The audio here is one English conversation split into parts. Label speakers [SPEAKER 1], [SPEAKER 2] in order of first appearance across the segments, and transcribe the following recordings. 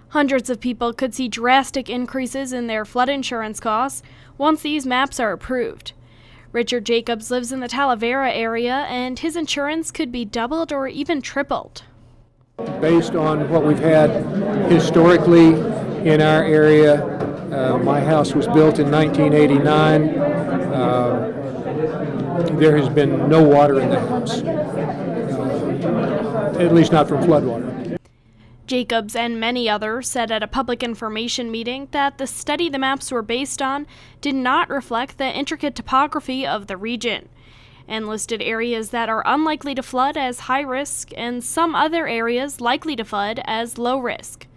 [SPEAKER 1] Hundreds of people could see drastic increases in their flood insurance costs once these maps are approved. Richard Jacobs lives in the Talavera area, and his insurance could be doubled or even tripled.
[SPEAKER 2] Based on what we've had historically in our area, my house was built in 1989. There has been no water in the house, at least not from floodwater.
[SPEAKER 1] Jacobs and many others said at a public information meeting that the study the maps were based on did not reflect the intricate topography of the region, and listed areas that are unlikely to flood as high risk and some other areas likely to flood as low risk.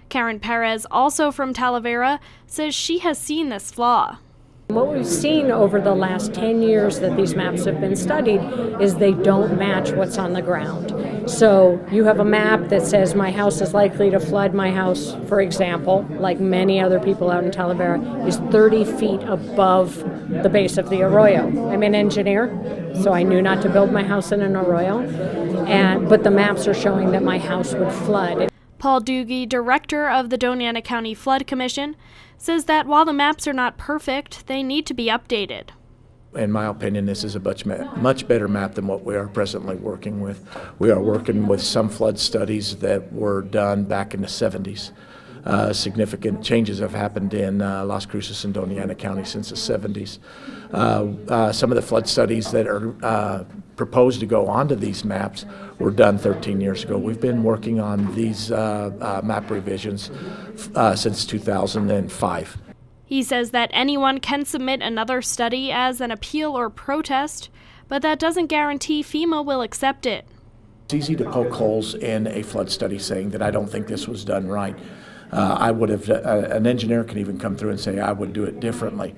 [SPEAKER 1] Karen Perez, also from Talavera, says she has seen this flaw.
[SPEAKER 3] What we've seen over the last 10 years that these maps have been studied is they don't match what's on the ground. So you have a map that says my house is likely to flood. My house, for example, like many other people out in Talavera, is 30 feet above the base of the arroyo. I'm an engineer, so I knew not to build my house in an arroyo, but the maps are showing that my house would flood.
[SPEAKER 1] Paul Doogie, director of the Dona Ana County Flood Commission, says that while the maps are not perfect, they need to be updated.
[SPEAKER 4] In my opinion, this is a much better map than what we are presently working with. We are working with some flood studies that were done back in the 70s. Significant changes have happened in Las Cruces and Dona Ana County since the 70s. Some of the flood studies that are proposed to go onto these maps were done 13 years ago. We've been working on these map revisions since 2005.
[SPEAKER 1] He says that anyone can submit another study as an appeal or protest, but that doesn't guarantee FEMA will accept it.
[SPEAKER 4] It's easy to poke holes in a flood study saying that I don't think this was done right. An engineer can even come through and say I would do it differently.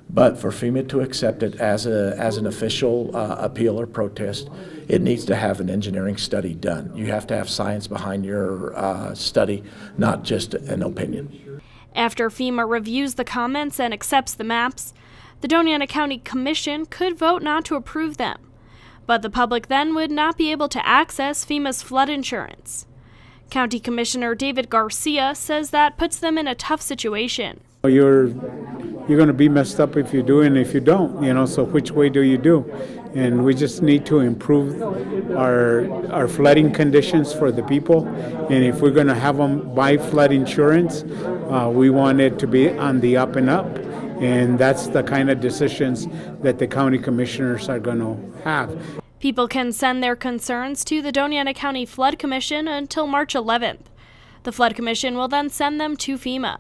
[SPEAKER 4] But for FEMA to accept it as an official appeal or protest, it needs to have an engineering study done. You have to have science behind your study, not just an opinion.
[SPEAKER 1] After FEMA reviews the comments and accepts the maps, the Dona Ana County Commission could vote not to approve them. But the public then would not be able to access FEMA's flood insurance. County Commissioner David Garcia says that puts them in a tough situation.
[SPEAKER 5] You're going to be messed up if you do and if you don't, so which way do you do? And we just need to improve our flooding conditions for the people. And if we're going to have them buy flood insurance, we want it to be on the up and up. And that's the kind of decisions that the county commissioners are going to have.
[SPEAKER 1] People can send their concerns to the Dona Ana County Flood Commission until March 11th. The Flood Commission will then send them to FEMA.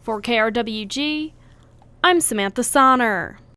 [SPEAKER 1] For KRWG, I'm Samantha Sonner.